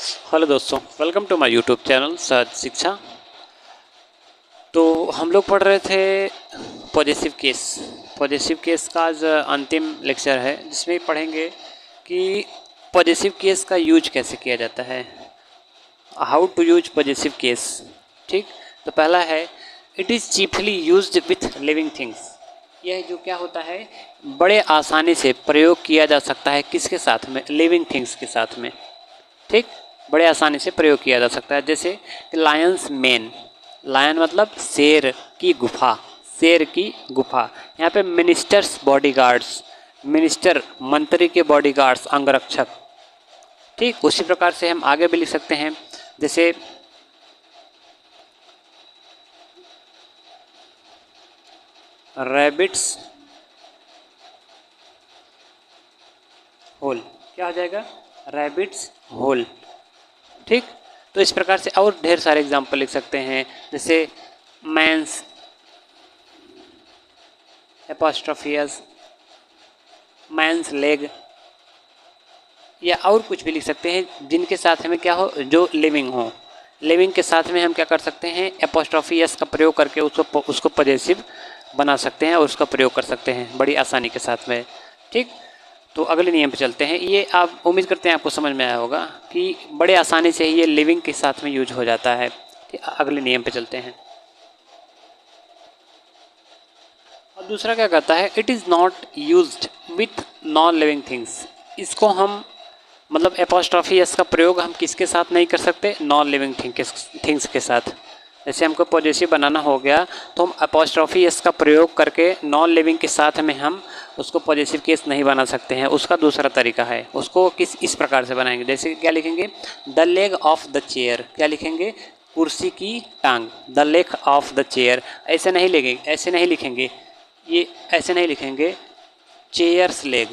Hello दोस्तों, welcome to my YouTube channel Sahaj Shiksha. तो हम लोग पढ़ रहे थे पॉजिटिव केस का आज अंतिम लेक्चर है, जिसमें पढ़ेंगे कि पॉजिटिव केस का यूज कैसे किया जाता है, how to use positive case. ठीक, तो पहला है it is chiefly used with living things. यह जो क्या होता है, बड़े आसानी से प्रयोग किया जा सकता है किसके साथ में, लिविंग थिंग्स के साथ में। ठीक, बड़े आसानी से प्रयोग किया जा सकता है। जैसे लायंस मेन, लायन मतलब शेर की गुफा, शेर की गुफा। यहाँ पे मिनिस्टर्स बॉडीगार्ड्स, मिनिस्टर मंत्री के बॉडीगार्ड्स, अंगरक्षक। ठीक, उसी प्रकार से हम आगे भी लिख सकते हैं, जैसे रैबिट्स होल, क्या हो जाएगा, रैबिट्स होल। ठीक, तो इस प्रकार से और ढेर सारे एग्जाम्पल लिख सकते हैं, जैसे मैंस एपोस्ट्रोफियस, मैंस लेग, या और कुछ भी लिख सकते हैं जिनके साथ हमें क्या हो, जो लिविंग हो। लिविंग के साथ में हम क्या कर सकते हैं, एपोस्ट्रोफियस का प्रयोग करके उसको पॉजेसिव बना सकते हैं और उसका प्रयोग कर सकते हैं बड़ी आसानी के साथ में। ठीक, तो अगले नियम पे चलते हैं। ये आप उम्मीद करते हैं आपको समझ में आया होगा कि बड़े आसानी से ये लिविंग के साथ में यूज हो जाता है। अगले नियम पे चलते हैं। और दूसरा क्या कहता है, it is not used with non living things. इसको हम मतलब एपोस्ट्रॉफी एस का प्रयोग हम किसके साथ नहीं कर सकते, नॉन लिविंग थिंग्स के साथ। जैसे हमको पॉजिटिव बनाना हो गया तो हम एपोस्ट्रॉफी एस का प्रयोग करके नॉन लिविंग के साथ में हम उसको पॉजिटिव केस नहीं बना सकते हैं। उसका दूसरा तरीका है, उसको इस प्रकार से बनाएंगे। जैसे क्या लिखेंगे, the leg of the chair, क्या लिखेंगे, कुर्सी की टांग, the leg of the chair. ऐसे नहीं लिखेंगे, ये ऐसे नहीं लिखेंगे, चेयर्स लेग,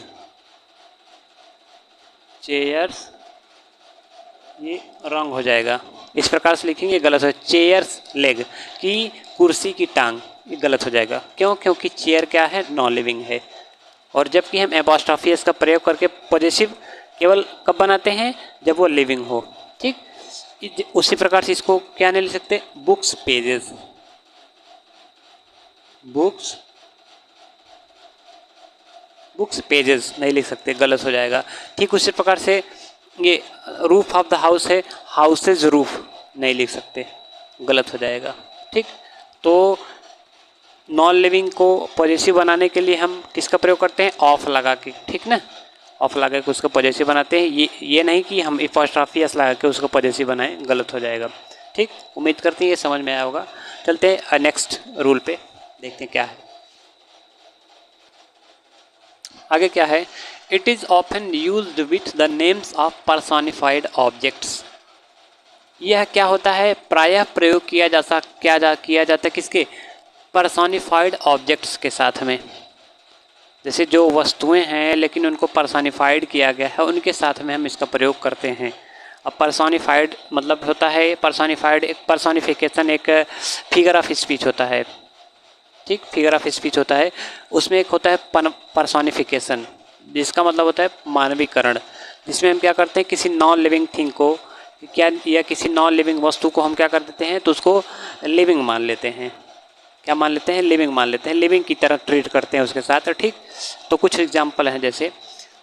चेयर्स, ये रॉन्ग हो जाएगा। इस प्रकार से लिखेंगे, गलत हो, चेयर्स लेग की कुर्सी की टांग, ये गलत हो जाएगा। क्यों, क्योंकि चेयर क्या है, नॉन लिविंग है। और जबकि हम एपोस्ट्रॉफी एस का प्रयोग करके पॉजिटिव केवल कब बनाते हैं, जब वो लिविंग हो। ठीक, उसी प्रकार से इसको क्या नहीं लिख सकते, बुक्स पेजेस, बुक्स पेजेस नहीं लिख सकते, गलत हो जाएगा। ठीक उसी प्रकार से ये रूफ ऑफ द हाउस है, हाउसेज रूफ नहीं लिख सकते, गलत हो जाएगा। ठीक, तो नॉन लिविंग को पॉजिटिव बनाने के लिए हम किसका प्रयोग करते हैं, ऑफ लगा के। ठीक ना, ऑफ लगा के उसको पॉजिटिव बनाते हैं। ये नहीं कि हम एपोस्ट्रॉफी एस लगा के उसको पॉजिटिव बनाएं, गलत हो जाएगा। ठीक, उम्मीद करते हैं ये समझ में आया होगा। चलते हैं नेक्स्ट रूल पे, देखते हैं क्या है आगे। क्या है, it is often used with the names of personified objects. यह क्या होता है, प्रायः प्रयोग किया जाता है किसके, पर्सोनिफाइड ऑब्जेक्ट्स के साथ में। जैसे जो वस्तुएं हैं लेकिन उनको पर्सोनिफाइड किया गया है, उनके साथ में हम इसका प्रयोग करते हैं। अब पर्सोनिफाइड मतलब होता है, पर्सोनिफाइड एक पर्सोनिफिकेशन, एक फिगर ऑफ स्पीच होता है। ठीक, फिगर ऑफ स्पीच होता है, उसमें एक होता है पर्सोनिफिकेशन, जिसका मतलब होता है मानवीकरण, जिसमें हम क्या करते हैं, किसी नॉन लिविंग थिंग को क्या, या किसी नॉन लिविंग वस्तु को हम क्या कर देते हैं, तो उसको लिविंग मान लेते हैं। क्या मान लेते हैं, लिविंग मान लेते हैं, लिविंग की तरह ट्रीट करते हैं उसके साथ। ठीक, तो कुछ एग्जाम्पल हैं, जैसे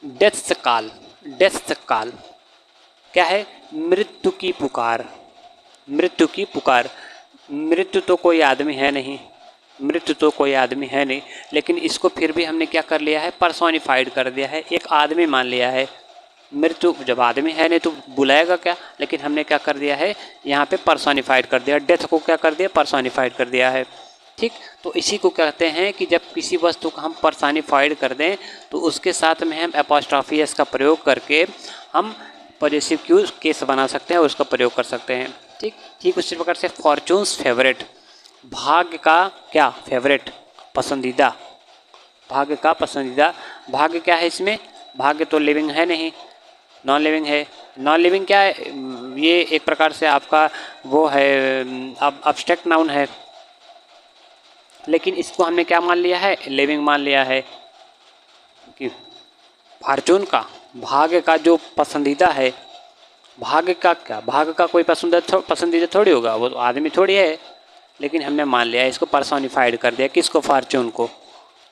डेथ काल, डेथ काल क्या है, मृत्यु की पुकार, मृत्यु की पुकार। मृत्यु तो कोई आदमी है नहीं, मृत्यु तो कोई आदमी है नहीं, लेकिन इसको फिर भी हमने क्या कर लिया है, पर्सोनिफाइड कर दिया है, एक आदमी मान लिया है। मृत्यु जब आदमी है नहीं तो बुलाएगा क्या, लेकिन हमने क्या कर दिया है, यहाँ पे पर्सोनिफाइड कर दिया, डेथ को क्या कर दिया, पर्सोनिफाइड कर दिया है। ठीक, तो इसी को कहते हैं कि जब किसी वस्तु को हम पर्सोनिफाइड कर दें तो उसके साथ में हम एपोस्ट्रॉफी एस का प्रयोग करके हम पॉजिटिव केस बना सकते हैं और उसका प्रयोग कर सकते हैं। ठीक उसी प्रकार से फॉर्चून्स फेवरेट, भाग्य का क्या, फेवरेट, पसंदीदा, भाग्य का पसंदीदा। भाग्य क्या है इसमें, भाग्य तो लिविंग है नहीं, नॉन लिविंग है। नॉन लिविंग क्या है, ये एक प्रकार से आपका वो है, अब्स्ट्रैक्ट नाउन है, लेकिन इसको हमने क्या मान लिया है, लिविंग मान लिया है कि फॉर्चून का, भाग्य का जो पसंदीदा है, भाग का क्या, भाग का कोई पसंदीदा थोड़ी होगा, वो तो आदमी थोड़ी है, लेकिन हमने मान लिया इसको पर्सोनिफाइड कर दिया, किसको, फॉर्चून को,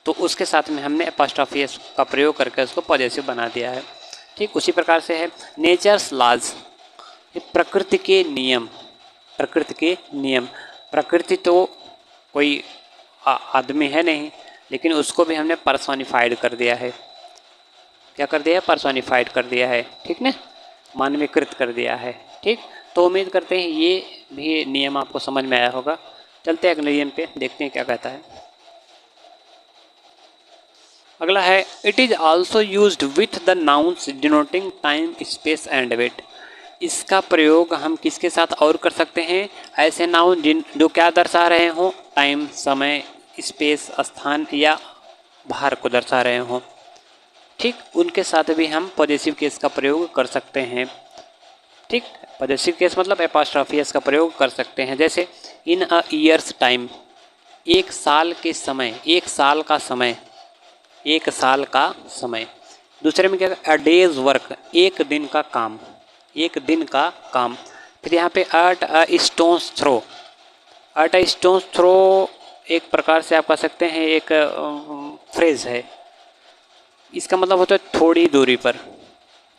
तो उसके साथ में हमने एपोस्ट्रोफी एस का प्रयोग करके उसको पॉजिटिव बना दिया है। ठीक उसी प्रकार से है नेचर्स लॉज, प्रकृति के नियम, प्रकृति के नियम। प्रकृति तो कोई आदमी है नहीं, लेकिन उसको भी हमने पर्सोनिफाइड कर दिया है। क्या कर दिया है, पर्सोनिफाइड कर दिया है, ठीक ना, मानवीकृत कर दिया है। ठीक, तो उम्मीद करते हैं ये भी नियम आपको समझ में आया होगा। चलते हैं अगले नियम पे, देखते हैं क्या कहता है। अगला है it is also used with the nouns denoting time space and weight. इसका प्रयोग हम किसके साथ और कर सकते हैं, ऐसे नाउन जो क्या दर्शा रहे हों, टाइम, समय, स्पेस, स्थान या भार को दर्शा रहे हों। ठीक, उनके साथ भी हम पॉजिटिव केस का प्रयोग कर सकते हैं। ठीक, पॉजिटिव केस मतलब एपोस्ट्रोफी एस का प्रयोग कर सकते हैं। जैसे इन अ ईयर्स टाइम, एक साल के समय, एक साल का समय, एक साल का समय। दूसरे में क्या, अ डेज वर्क, एक दिन का काम, एक दिन का काम। फिर यहाँ पे at a stone's throw, at a stone's throw एक प्रकार से आप कह सकते हैं एक फ्रेज है। इसका मतलब होता है थोड़ी दूरी पर,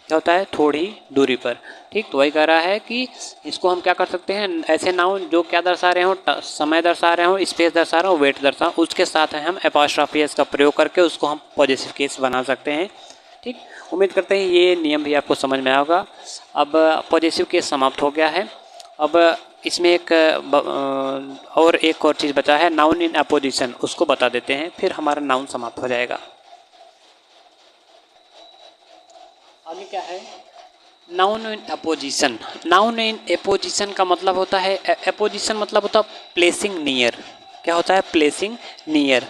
क्या होता है, थोड़ी दूरी पर। ठीक, तो वही कह रहा है कि इसको हम क्या कर सकते हैं, ऐसे नाउन जो क्या दर्शा रहे हो, समय दर्शा रहे हो, स्पेस दर्शा रहे हो, वेट दर्शा हो, उसके साथ है हम एपोस्ट्रोफी एस का प्रयोग करके उसको हम पॉजिटिव केस बना सकते हैं। ठीक, उम्मीद करते हैं ये नियम भी आपको समझ में आया होगा। अब पॉजिटिव केस समाप्त हो गया है। अब इसमें एक और चीज़ बचा है, नाउन इन अपोजिशन, उसको बता देते हैं, फिर हमारा नाउन समाप्त हो जाएगा। आगे क्या है, noun in opposition. Noun in opposition का मतलब होता है, अपोजिशन मतलब होता है प्लेसिंग नियर। क्या होता है, प्लेसिंग नियर।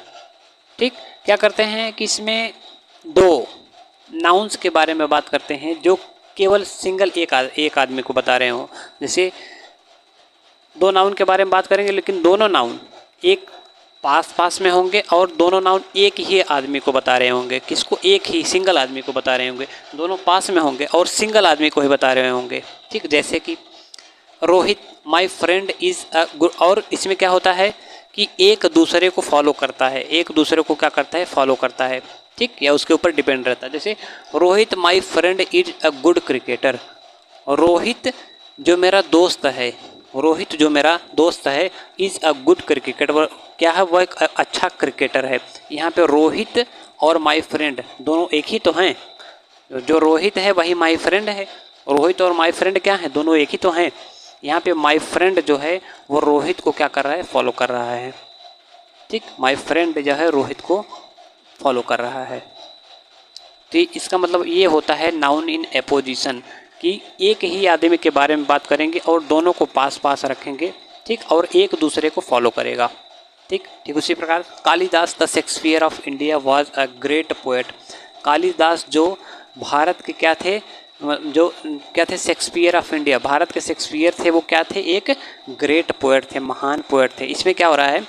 ठीक, क्या करते हैं कि इसमें दो नाउन्स के बारे में बात करते हैं जो केवल सिंगल एक आदमी को बता रहे हो। जैसे दो नाउन के बारे में बात करेंगे, लेकिन दोनों नाउन एक पास पास में होंगे और दोनों नाउन एक ही आदमी को बता रहे होंगे। किसको, एक ही सिंगल आदमी को बता रहे होंगे, दोनों पास में होंगे और सिंगल आदमी को ही बता रहे होंगे। ठीक, जैसे कि Rohit my friend is a good, और इसमें क्या होता है कि एक दूसरे को फॉलो करता है, एक दूसरे को क्या करता है, फॉलो करता है। ठीक, या उसके ऊपर डिपेंड रहता है। जैसे Rohit my friend is a good cricketer, Rohit जो मेरा दोस्त है, रोहित जो मेरा दोस्त है, इज़ अ गुड क्रिकेटर, क्या है, वह एक अच्छा क्रिकेटर है। यहाँ पे रोहित और माय फ्रेंड दोनों एक ही तो हैं, जो रोहित है वही माय फ्रेंड है, रोहित और माय फ्रेंड क्या है, दोनों एक ही तो हैं। यहाँ पे माय फ्रेंड जो है वो रोहित को क्या कर रहा है, फॉलो कर रहा है। ठीक, माय फ्रेंड जो है रोहित को फॉलो कर रहा है। तो इसका मतलब ये होता है नाउन इन अपोजिशन, कि एक ही आदमी के बारे में बात करेंगे और दोनों को पास पास रखेंगे। ठीक, और एक दूसरे को फॉलो करेगा। ठीक, उसी प्रकार Kalidas the Shakespeare of India was a great poet. Kalidas जो भारत के क्या थे, जो क्या थे, शेक्सपियर ऑफ इंडिया, भारत के शेक्सपियर थे, वो क्या थे, एक ग्रेट पोएट थे, महान पोएट थे। इसमें क्या हो रहा है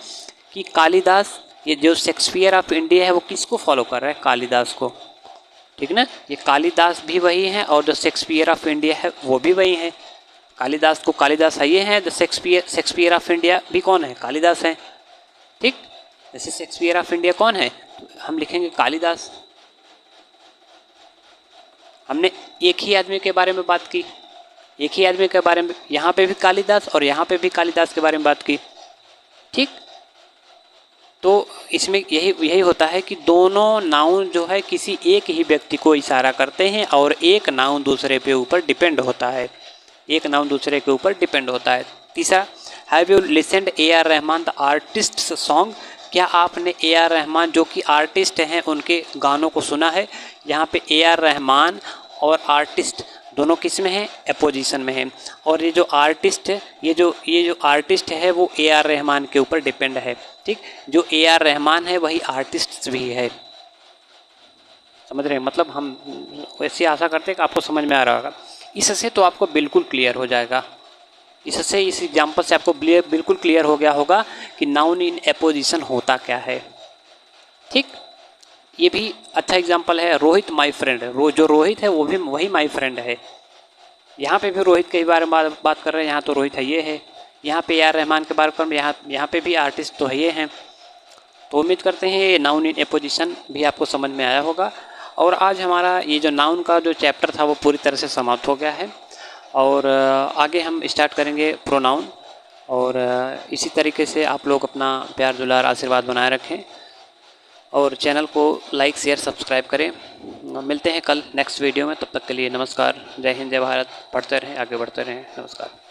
कि कालिदास, ये जो शेक्सपियर ऑफ इंडिया है वो किसको फॉलो कर रहा है, कालिदास को। ठीक ना, ये कालिदास भी वही है और जो शेक्सपियर ऑफ इंडिया है वो भी वही है। कालिदास को कालिदास है, ये हैं, द शेक्सपियर ऑफ इंडिया भी कौन है, कालिदास है। ठीक, जैसे शेक्सपियर ऑफ इंडिया कौन है, तो हम लिखेंगे कालिदास। हमने एक ही आदमी के बारे में बात की, एक ही आदमी के बारे में, यहाँ पे भी कालिदास और यहाँ पे भी कालिदास के बारे में बात की। ठीक, तो इसमें यही होता है कि दोनों नाउन जो है किसी एक ही व्यक्ति को इशारा करते हैं और एक नाउन दूसरे पे ऊपर डिपेंड होता है, एक नाउन दूसरे के ऊपर डिपेंड होता है। तीसरा, have you listened A.R. Rahman the artist song. क्या आपने A.R. रहमान जो कि आर्टिस्ट हैं उनके गानों को सुना है। यहाँ पे A.R. रहमान और आर्टिस्ट दोनों किस में हैं, अपोजिशन में हैं। और ये जो आर्टिस्ट है, ये जो आर्टिस्ट है वो A.R. रहमान के ऊपर डिपेंड है। ठीक, जो A.R. रहमान है वही आर्टिस्ट भी है। समझ रहे हैं, मतलब हम वैसे आशा करते हैं कि आपको समझ में आ रहा होगा। इससे तो आपको बिल्कुल क्लियर हो जाएगा, इससे इस एग्जाम्पल से आपको बिल्कुल क्लियर हो गया होगा कि नाउन इन अपोजिशन होता क्या है। ठीक, ये भी अच्छा एग्जाम्पल है। रोहित माय फ्रेंड, जो रोहित है वो भी वही माय फ्रेंड है। यहाँ पे भी रोहित के बारे में बात कर रहे हैं, यहाँ तो रोहित है ये है। यहाँ पे AR रहमान के बारे में यहाँ पे भी आर्टिस्ट तो है ये हैं। तो उम्मीद करते हैं ये नाउन इन एपोजिशन भी आपको समझ में आया होगा। और आज हमारा ये जो नाउन का जो चैप्टर था वो पूरी तरह से समाप्त हो गया है। और आगे हम स्टार्ट करेंगे प्रोनाउन। और इसी तरीके से आप लोग अपना प्यार दुलार आशीर्वाद बनाए रखें और चैनल को लाइक शेयर सब्सक्राइब करें। मिलते हैं कल नेक्स्ट वीडियो में, तब तक के लिए नमस्कार। जय हिंद जय भारत। पढ़ते रहें, आगे बढ़ते रहें। नमस्कार।